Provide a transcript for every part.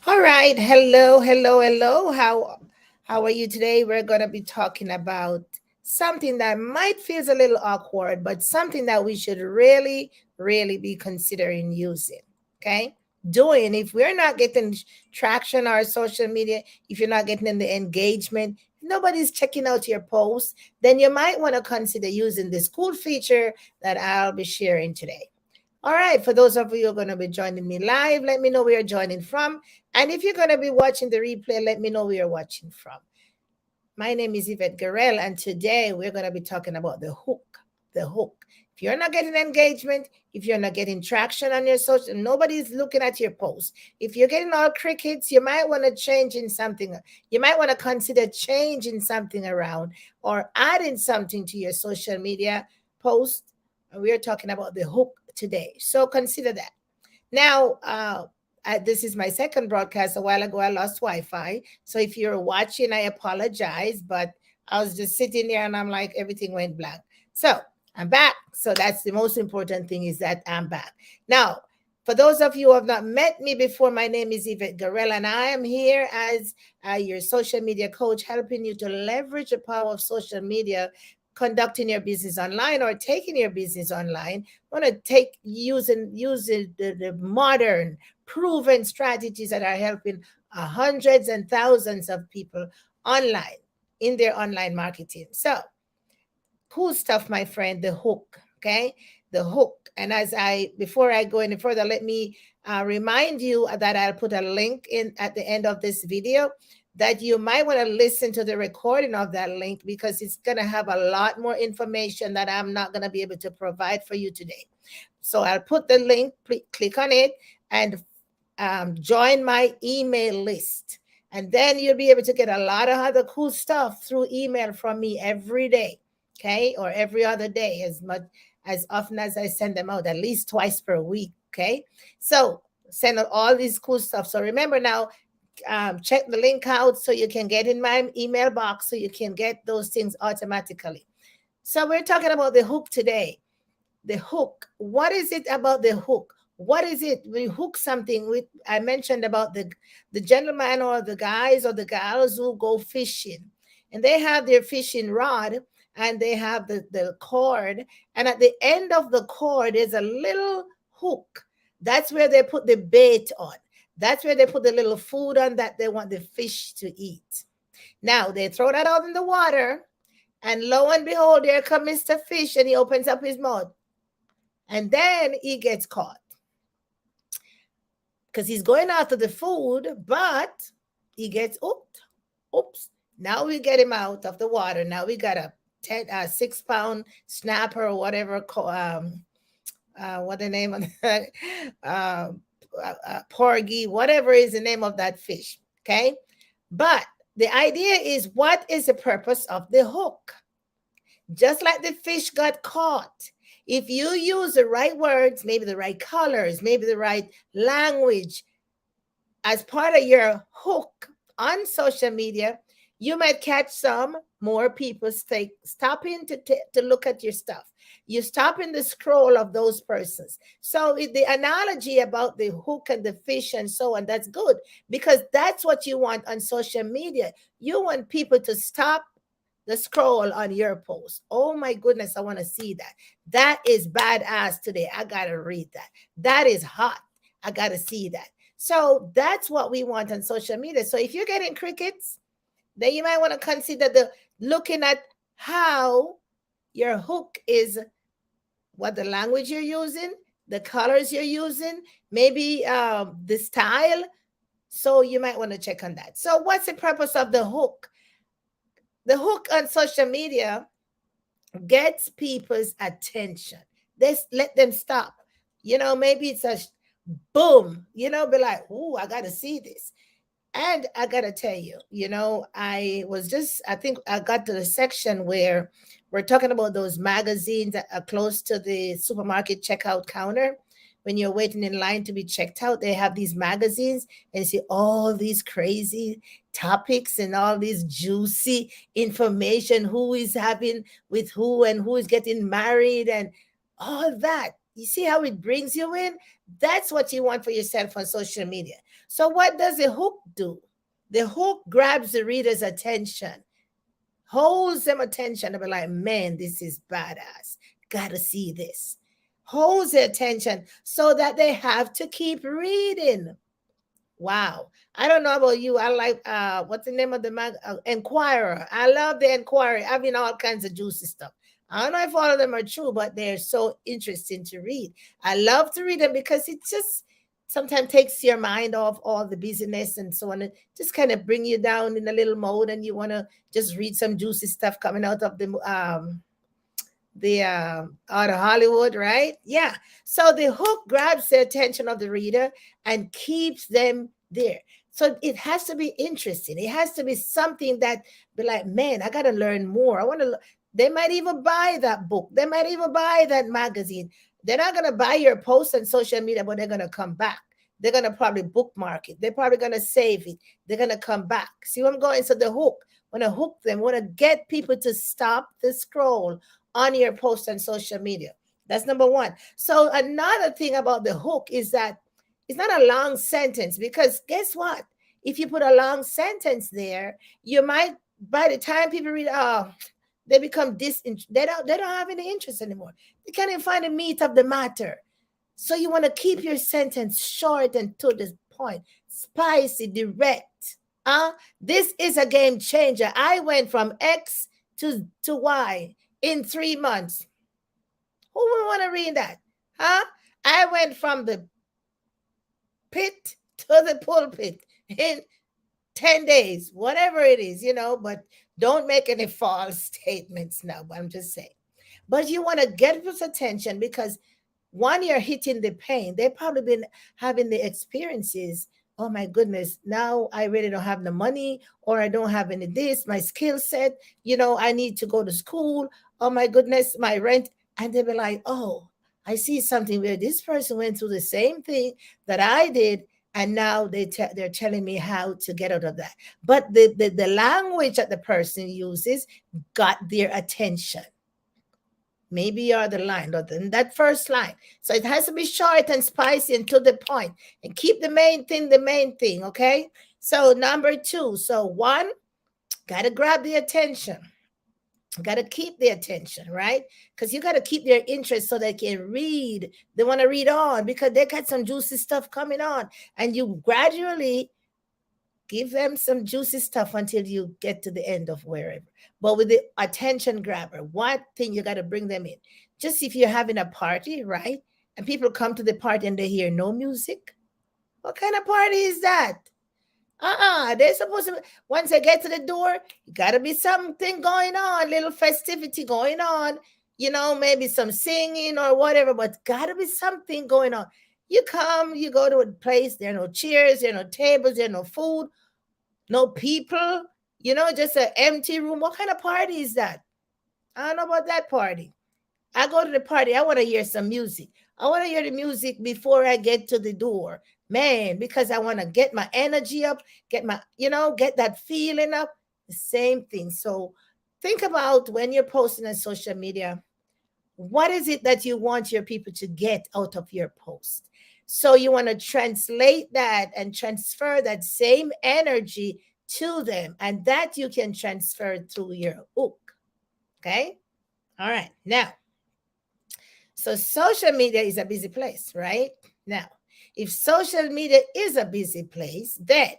All right. Hello, hello, hello. How are you today? We're going to be talking about something that might feel a little awkward, but something that we should really, really be considering using. Okay? Doing if we're not getting traction on our social media, if you're not getting in the engagement, if nobody's checking out your posts, then you might want to consider using this cool feature that I'll be sharing today. All right, for those of you who are going to be joining me live, let me know where you're joining from. And if you're going to be watching the replay, let me know where you're watching from. My name is Yvette Garel, and today we're going to be talking about the hook. The hook. If you're not getting engagement, if you're not getting traction on your social, nobody's looking at your post. If you're getting all crickets, you might want to change in something. You might want to consider changing something around or adding something to your social media post. And we're talking about the hook today. So consider that. Now, this is my second broadcast. A while ago, I lost Wi Fi. So if you're watching, I apologize, but I was just sitting there and I'm like, everything went blank. So I'm back. So that's the most important thing is that I'm back. Now, for those of you who have not met me before, my name is Yvette Garel, and I am here as your social media coach, helping you to leverage the power of social media, conducting your business online or taking your business online. I want to take using the modern proven strategies that are helping hundreds and thousands of people online in their online marketing. So cool stuff, my friend, the hook. Okay, the hook. And before I go any further, let me remind you that I'll put a link in at the end of this video that you might want to listen to the recording of that link because it's going to have a lot more information that I'm not going to be able to provide for you today. So I'll put the link, click on it, and join my email list. And then you'll be able to get a lot of other cool stuff through email from me every day, okay, or every other day, as often as I send them out, at least twice per week, okay. So send out all these cool stuff. So remember now, check the link out so you can get in my email box so you can get those things automatically. So we're talking about the hook today. The hook. What is it about the hook? What is it? We hook something with. I mentioned about the gentleman or the guys or the gals who go fishing, and they have their fishing rod and they have the cord, and at the end of the cord is a little hook. That's where they put the bait on. That's where they put the little food on that they want the fish to eat. Now they throw that out in the water, and lo and behold, there comes Mr. Fish, and he opens up his mouth, and then he gets caught because he's going after the food, but he gets hooked. Oops. Now we get him out of the water. Now we got a 6 pound snapper or whatever, what the name of that, porgy, whatever is the name of that fish. Okay. But the idea is, what is the purpose of the hook? Just like the fish got caught, if you use the right words, maybe the right colors, maybe the right language as part of your hook on social media, you might catch some more people stopping to look at your stuff. You stop in the scroll of those persons. So the analogy about the hook and the fish and so on, that's good because that's what you want on social media. You want people to stop the scroll on your post. Oh my goodness, I want to see that. That is badass today. I got to read that. That is hot. I got to see that. So that's what we want on social media. So if you're getting crickets, then you might want to consider the looking at how your hook is, what the language you're using, the colors you're using, maybe the style. So you might want to check on that. So what's the purpose of the hook? The hook on social media gets people's attention. Let them stop. Maybe it's a boom, be like, "Ooh, I got to see this." And I got to tell you, I think I got to the section where we're talking about those magazines that are close to the supermarket checkout counter. When you're waiting in line to be checked out, they have these magazines and you see all these crazy topics and all this juicy information, who is having with who and who is getting married and all that. You see how it brings you in? That's what you want for yourself on social media. So, what does the hook do? The hook grabs the reader's attention, holds them attention and be like, man, this is badass. Gotta see this. Holds their attention so that they have to keep reading. Wow. I don't know about you. I like what's the name of the Enquirer. I love the Enquirer, having all kinds of juicy stuff. I don't know if all of them are true, but they're so interesting to read. I love to read them because it just sometimes takes your mind off all the busyness and so on. It just kind of bring you down in a little mode, and you want to just read some juicy stuff coming out of the out of Hollywood, right? Yeah. So the hook grabs the attention of the reader and keeps them there. So it has to be interesting. It has to be something that be like, man, I got to learn more. I want to. They might even buy that book. They might even buy that magazine. They're not going to buy your post on social media, but they're going to come back. They're going to probably bookmark it. They're probably going to save it. They're going to come back. See where I'm going? So the hook, want to hook them, want to get people to stop the scroll on your post on social media. That's number one. So another thing about the hook is that it's not a long sentence, because guess what? If you put a long sentence there, you might, by the time people read, oh, they become they don't have any interest anymore. They can't even find the meat of the matter. So you want to keep your sentence short and to the point, spicy, direct. This is a game changer. I went from X to Y in 3 months. Who would want to read that? I went from the pit to the pulpit in 10 days, whatever it is, but don't make any false statements now, but I'm just saying. But you want to get people's attention because one, you're hitting the pain. They've probably been having the experiences. Oh my goodness, now I really don't have the money, or I don't have any this, my skill set, I need to go to school. Oh my goodness, my rent. And they'll be like, oh, I see something where this person went through the same thing that I did, and now they're telling me how to get out of that. But the language that the person uses got their attention. Maybe you're the line, or that first line. So it has to be short and spicy and to the point, and keep the main thing, okay? So number two. So one, got to grab the attention. Got to keep the attention, right? Because you got to keep their interest so they can read. They want to read on because they got some juicy stuff coming on. And you gradually give them some juicy stuff until you get to the end of wherever. But with the attention grabber, one thing you got to bring them in. Just if you're having a party, right? And people come to the party and they hear no music. What kind of party is that? They're supposed to, once they get to the door, you gotta be something going on, little festivity going on, maybe some singing or whatever, but gotta be something going on. You come, you go to a place, there are no chairs, there are no tables, there are no food, no people, just an empty room. What kind of party is that? I don't know about that party. I go to the party, I want to hear some music. I want to hear the music before I get to the door, man, because I want to get my energy up, get get that feeling up. The same thing. So think about when you're posting on social media, what is it that you want your people to get out of your post? So you want to translate that and transfer that same energy to them, and that you can transfer through your hook. Okay? All right. Now, so social media is a busy place, right? Now, if social media is a busy place, then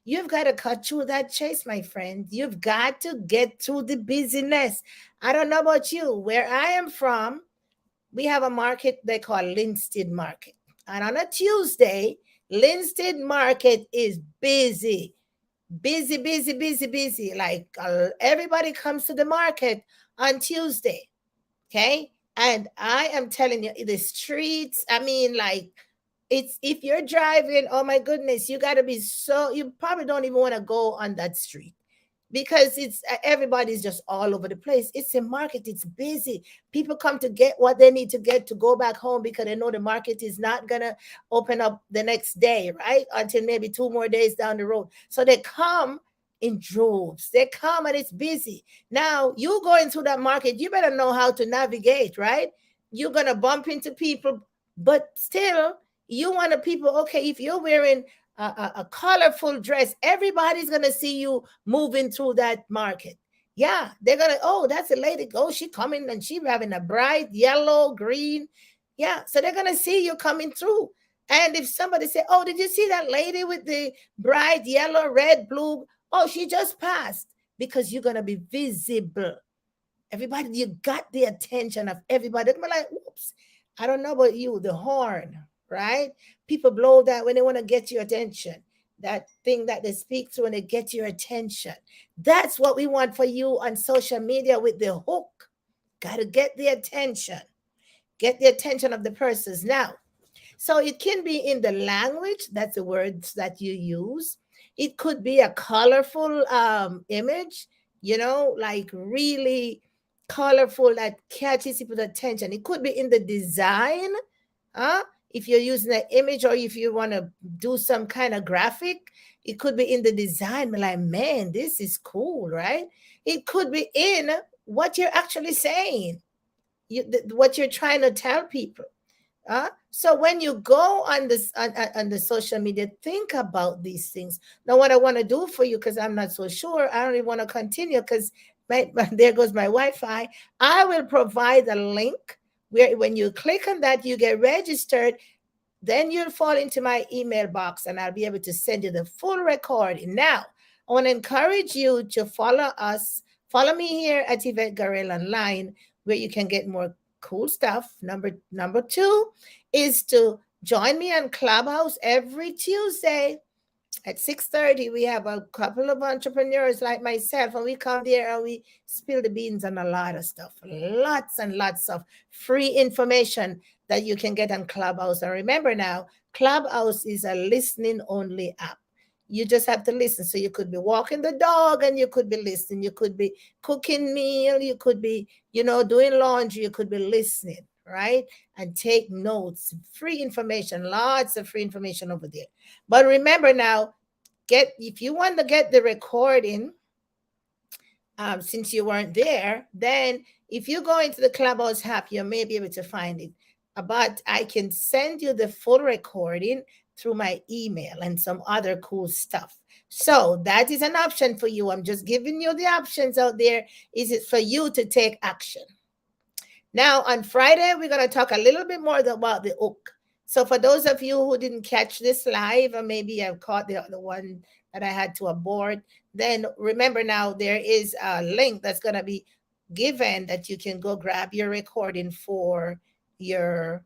you've got to cut through that chase, my friend. You've got to get through the busyness. I don't know about you. Where I am from, we have a market they call Linstead Market. And on a Tuesday, Linstead Market is busy. Busy, busy, busy, busy. Like everybody comes to the market on Tuesday. Okay? And I am telling you, the streets, I mean, like, it's, if you're driving, oh my goodness, you got to be you probably don't even want to go on that street, because it's everybody's just all over the place. It's a market, it's busy. People come to get what they need to get to go back home, because they know the market is not gonna open up the next day, right? Until maybe 2 more days down the road. So they come in droves. They come and it's busy. Now you going through that market, you better know how to navigate, right? You're gonna bump into people But still, you want the people, okay, if you're wearing a colorful dress, everybody's going to see you moving through that market. Yeah, they're going to, oh, that's a lady. Oh, she coming and she having a bright yellow, green. Yeah, so they're going to see you coming through. And if somebody say, oh, did you see that lady with the bright yellow, red, blue? Oh, she just passed, because you're going to be visible. Everybody, you got the attention of everybody. They're like, whoops, I don't know about you, the horn, right? People blow that when they want to get your attention. That thing that they speak through and they get your attention. That's what we want for you on social media with the hook. Got to get the attention. Get the attention of the persons. Now, so it can be in the language, that's the words that you use. It could be a colorful image, like really colorful that catches people's attention. It could be in the design, huh? If you're using an image or if you want to do some kind of graphic, it could be in the design. Like, man, this is cool, right? It could be in what you're actually saying, what you're trying to tell people. So when you go on this on the social media, think about these things. Now, what I want to do for you, because I'm not so sure, I don't even want to continue because there goes my Wi-Fi. I will provide a link where when you click on that, you get registered. Then you'll fall into my email box, and I'll be able to send you the full recording. Now, I want to encourage you to follow us. Follow me here at Yvette Garrell Online, where you can get more cool stuff. Number two is to join me on Clubhouse every Tuesday at 6:30. We have a couple of entrepreneurs like myself, and we come there and we spill the beans on a lot of stuff. Lots and lots of free information that you can get on Clubhouse. And remember now, Clubhouse is a listening only app. You just have to listen. So you could be walking the dog and you could be listening. You could be cooking meal. You could be, doing laundry. You could be listening, right? And take notes. Free information, lots of free information over there. But remember now, if you want to get the recording, since you weren't there, then if you go into the Clubhouse app, you may be able to find it. But I can send you the full recording through my email and some other cool stuff. So that is an option for you. I'm just giving you the options out there. Is it for you to take action? Now, on Friday, we're going to talk a little bit more about the hook. So for those of you who didn't catch this live, or maybe I've caught the other one that I had to abort, then remember now there is a link that's going to be given that you can go grab your recording for your,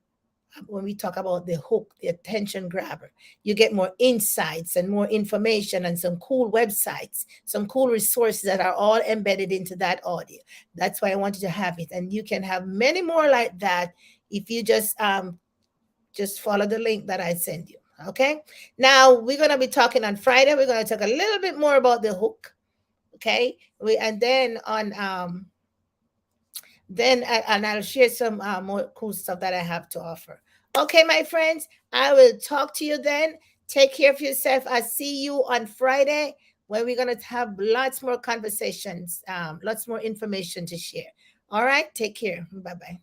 when we talk about the hook, the attention grabber. You get more insights and more information and some cool websites, some cool resources that are all embedded into that audio. That's why I wanted to have it. And you can have many more like that if you just follow the link that I send you. Okay. Now we're going to be talking on Friday. We're going to talk a little bit more about the hook. Okay. And then I'll share some more cool stuff that I have to offer. Okay, my friends, I will talk to you then. Take care of yourself. I see you on Friday, where we're going to have lots more conversations, lots more information to share. All right. Take care. Bye-bye.